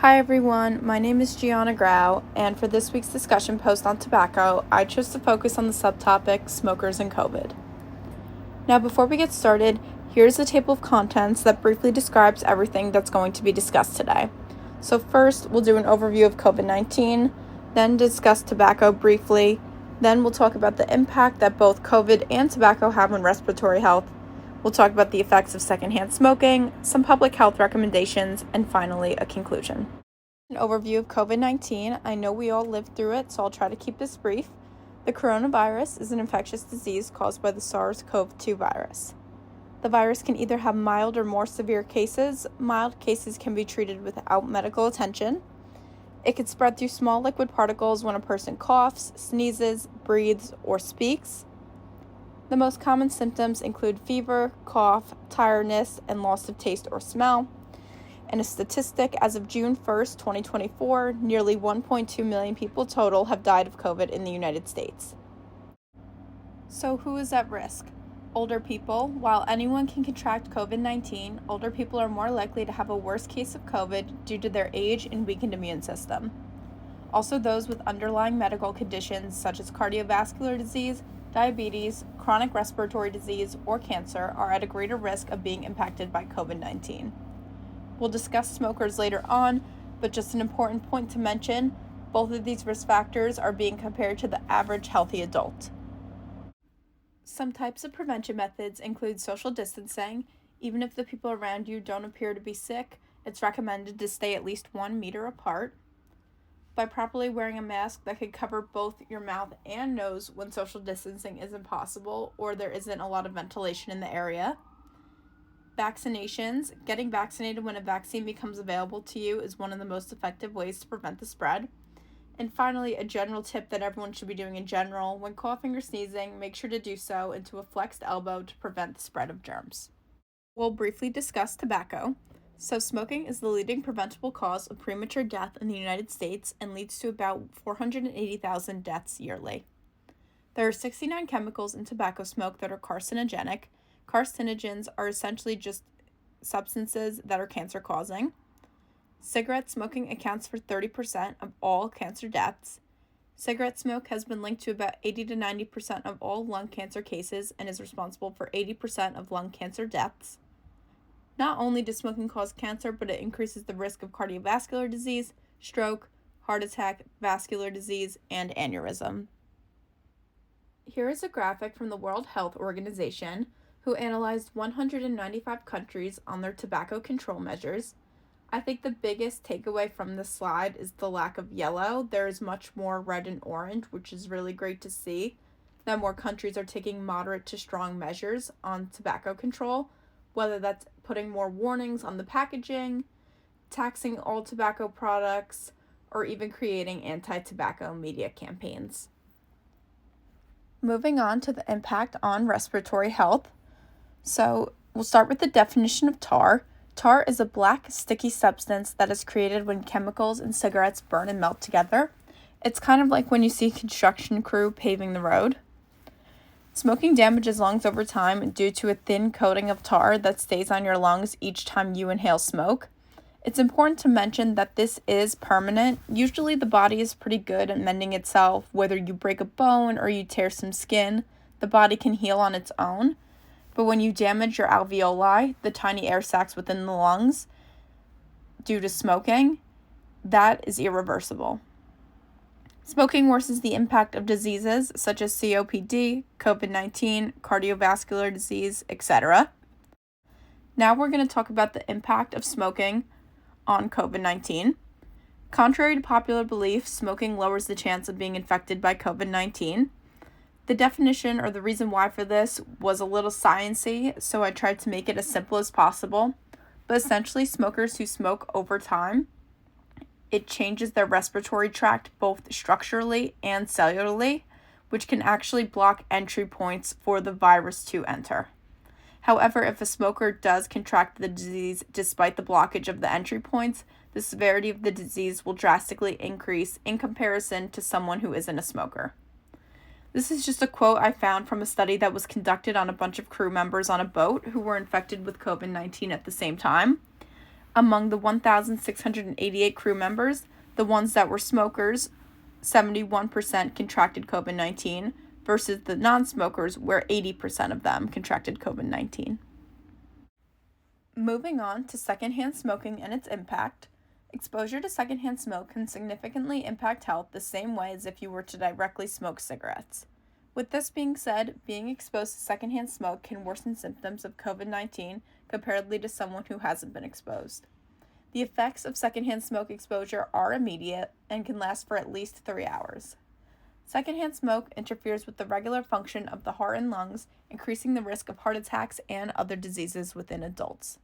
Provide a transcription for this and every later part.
Hi everyone, my name is Gianna Grau, and for this week's discussion post on tobacco, I chose to focus on the subtopic smokers and COVID. Now, before we get started, here's a table of contents that briefly describes everything that's going to be discussed today. So first, we'll do an overview of COVID-19, then discuss tobacco briefly, then we'll talk about the impact that both COVID and tobacco have on respiratory health. We'll talk about the effects of secondhand smoking, some public health recommendations, and finally, a conclusion. An overview of COVID-19. I know we all lived through it, so I'll try to keep this brief. The coronavirus is an infectious disease caused by the SARS-CoV-2 virus. The virus can either have mild or more severe cases. Mild cases can be treated without medical attention. It can spread through small liquid particles when a person coughs, sneezes, breathes, or speaks. The most common symptoms include fever, cough, tiredness, and loss of taste or smell. And a statistic, as of June 1st, 2024, nearly 1.2 million people total have died of COVID in the United States. So who is at risk? Older people. While anyone can contract COVID-19, older people are more likely to have a worse case of COVID due to their age and weakened immune system. Also, those with underlying medical conditions such as cardiovascular disease, diabetes, chronic respiratory disease, or cancer are at a greater risk of being impacted by COVID-19. We'll discuss smokers later on, but just an important point to mention, both of these risk factors are being compared to the average healthy adult. Some types of prevention methods include social distancing. Even if the people around you don't appear to be sick, it's recommended to stay at least 1 meter apart. By properly wearing a mask that could cover both your mouth and nose when social distancing isn't possible or there isn't a lot of ventilation in the area. Vaccinations. Getting vaccinated when a vaccine becomes available to you is one of the most effective ways to prevent the spread. And finally, a general tip that everyone should be doing in general: when coughing or sneezing, make sure to do so into a flexed elbow to prevent the spread of germs. We'll briefly discuss tobacco. So smoking is the leading preventable cause of premature death in the United States and leads to about 480,000 deaths yearly. There are 69 chemicals in tobacco smoke that are carcinogenic. Carcinogens are essentially just substances that are cancer-causing. Cigarette smoking accounts for 30% of all cancer deaths. Cigarette smoke has been linked to about 80 to 90% of all lung cancer cases and is responsible for 80% of lung cancer deaths. Not only does smoking cause cancer, but it increases the risk of cardiovascular disease, stroke, heart attack, vascular disease, and aneurysm. Here is a graphic from the World Health Organization, who analyzed 195 countries on their tobacco control measures. I think the biggest takeaway from this slide is the lack of yellow. There is much more red and orange, which is really great to see, that more countries are taking moderate to strong measures on tobacco control, whether that's putting more warnings on the packaging, taxing all tobacco products, or even creating anti-tobacco media campaigns. Moving on to the impact on respiratory health. So we'll start with the definition of tar. Tar is a black, sticky substance that is created when chemicals in cigarettes burn and melt together. It's kind of like when you see a construction crew paving the road. Smoking damages lungs over time due to a thin coating of tar that stays on your lungs each time you inhale smoke. It's important to mention that this is permanent. Usually the body is pretty good at mending itself. Whether you break a bone or you tear some skin, the body can heal on its own. But when you damage your alveoli, the tiny air sacs within the lungs, due to smoking, that is irreversible. Smoking worsens the impact of diseases such as COPD, COVID-19, cardiovascular disease, etc. Now we're going to talk about the impact of smoking on COVID-19. Contrary to popular belief, smoking lowers the chance of being infected by COVID-19. The definition or the reason why for this was a little science-y, so I tried to make it as simple as possible. But essentially, smokers who smoke over time, it changes their respiratory tract both structurally and cellularly, which can actually block entry points for the virus to enter. However, if a smoker does contract the disease despite the blockage of the entry points, the severity of the disease will drastically increase in comparison to someone who isn't a smoker. This is just a quote I found from a study that was conducted on a bunch of crew members on a boat who were infected with COVID-19 at the same time. Among the 1,688 crew members, the ones that were smokers, 71% contracted COVID-19 versus the non-smokers, where 80% of them contracted COVID-19. Moving on to secondhand smoking and its impact, exposure to secondhand smoke can significantly impact health the same way as if you were to directly smoke cigarettes. With this being said, being exposed to secondhand smoke can worsen symptoms of COVID-19 comparatively to someone who hasn't been exposed. The effects of secondhand smoke exposure are immediate and can last for at least 3 hours. Secondhand smoke interferes with the regular function of the heart and lungs, increasing the risk of heart attacks and other diseases within adults.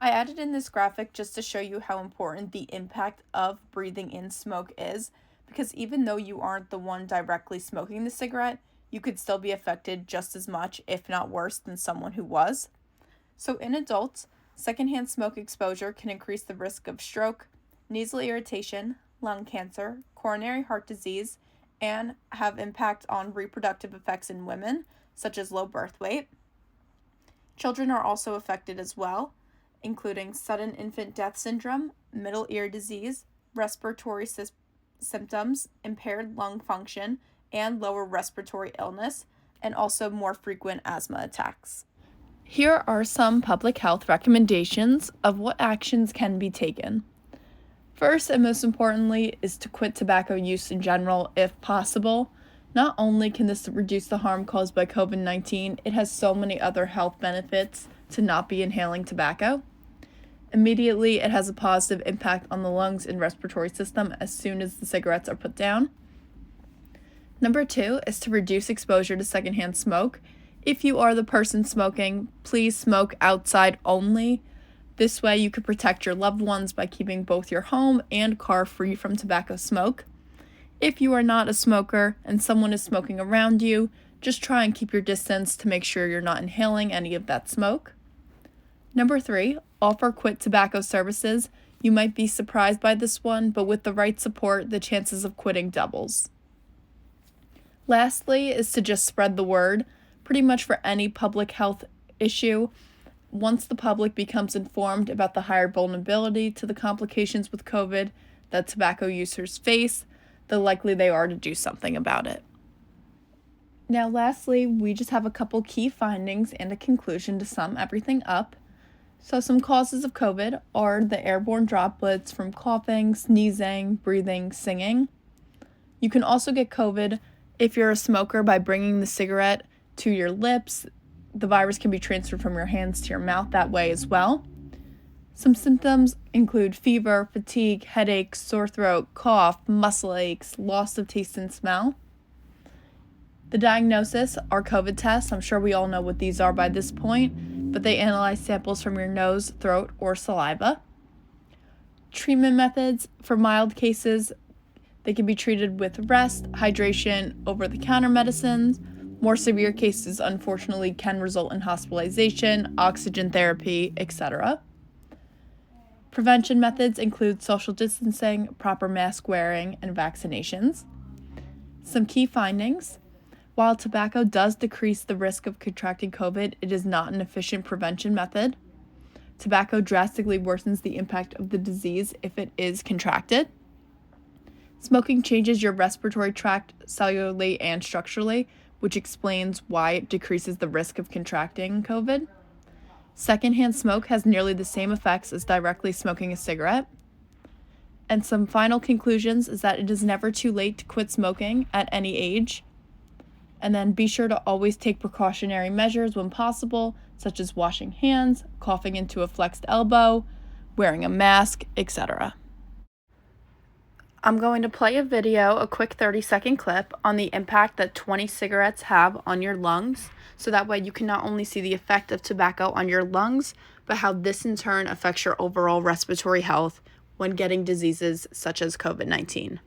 I added in this graphic just to show you how important the impact of breathing in smoke is, because even though you aren't the one directly smoking the cigarette, you could still be affected just as much, if not worse, than someone who was. So in adults, secondhand smoke exposure can increase the risk of stroke, nasal irritation, lung cancer, coronary heart disease, and have impact on reproductive effects in women, such as low birth weight. Children are also affected as well, including sudden infant death syndrome, middle ear disease, respiratory symptoms, impaired lung function, and lower respiratory illness, and also more frequent asthma attacks. Here are some public health recommendations of what actions can be taken. First and most importantly is to quit tobacco use in general if possible. Not only can this reduce the harm caused by COVID-19, it has so many other health benefits to not be inhaling tobacco. Immediately, it has a positive impact on the lungs and respiratory system as soon as the cigarettes are put down. Number 2 is to reduce exposure to secondhand smoke. If you are the person smoking, please smoke outside only. This way you could protect your loved ones by keeping both your home and car free from tobacco smoke. If you are not a smoker and someone is smoking around you, just try and keep your distance to make sure you're not inhaling any of that smoke. Number 3, offer quit tobacco services. You might be surprised by this one, but with the right support, the chances of quitting doubles. Lastly is to just spread the word, pretty much for any public health issue. Once the public becomes informed about the higher vulnerability to the complications with COVID that tobacco users face, the likely they are to do something about it. Now, lastly, we just have a couple key findings and a conclusion to sum everything up. So some causes of COVID are the airborne droplets from coughing, sneezing, breathing, singing. You can also get COVID if you're a smoker by bringing the cigarette to your lips. The virus can be transferred from your hands to your mouth that way as well. Some symptoms include fever, fatigue, headaches, sore throat, cough, muscle aches, loss of taste and smell. The diagnosis are COVID tests. I'm sure we all know what these are by this point, but they analyze samples from your nose, throat, or saliva. Treatment methods for mild cases, they can be treated with rest, hydration, over-the-counter medicines. More severe cases, unfortunately, can result in hospitalization, oxygen therapy, etc. Prevention methods include social distancing, proper mask wearing, and vaccinations. Some key findings. While tobacco does decrease the risk of contracting COVID, it is not an efficient prevention method. Tobacco drastically worsens the impact of the disease if it is contracted. Smoking changes your respiratory tract cellularly and structurally, which explains why it decreases the risk of contracting COVID. Secondhand smoke has nearly the same effects as directly smoking a cigarette. And some final conclusions is that it is never too late to quit smoking at any age. And then be sure to always take precautionary measures when possible, such as washing hands, coughing into a flexed elbow, wearing a mask, etc. I'm going to play a video, a quick 30-second clip, on the impact that 20 cigarettes have on your lungs, so that way you can not only see the effect of tobacco on your lungs, but how this in turn affects your overall respiratory health when getting diseases such as COVID-19.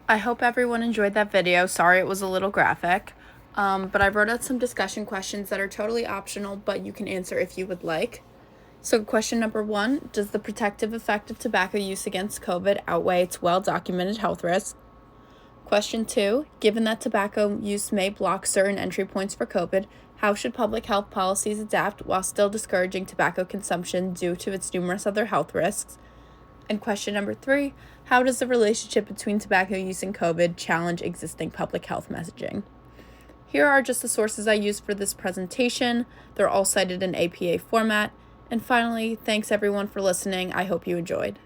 I hope everyone enjoyed that video. Sorry it was a little graphic, but I wrote out some discussion questions that are totally optional, but you can answer if you would like. So question number 1, does the protective effect of tobacco use against COVID outweigh its well-documented health risks? Question 2, given that tobacco use may block certain entry points for COVID, how should public health policies adapt while still discouraging tobacco consumption due to its numerous other health risks? And question number 3, how does the relationship between tobacco use and COVID challenge existing public health messaging? Here are just the sources I used for this presentation. They're all cited in APA format. And finally, thanks everyone for listening. I hope you enjoyed.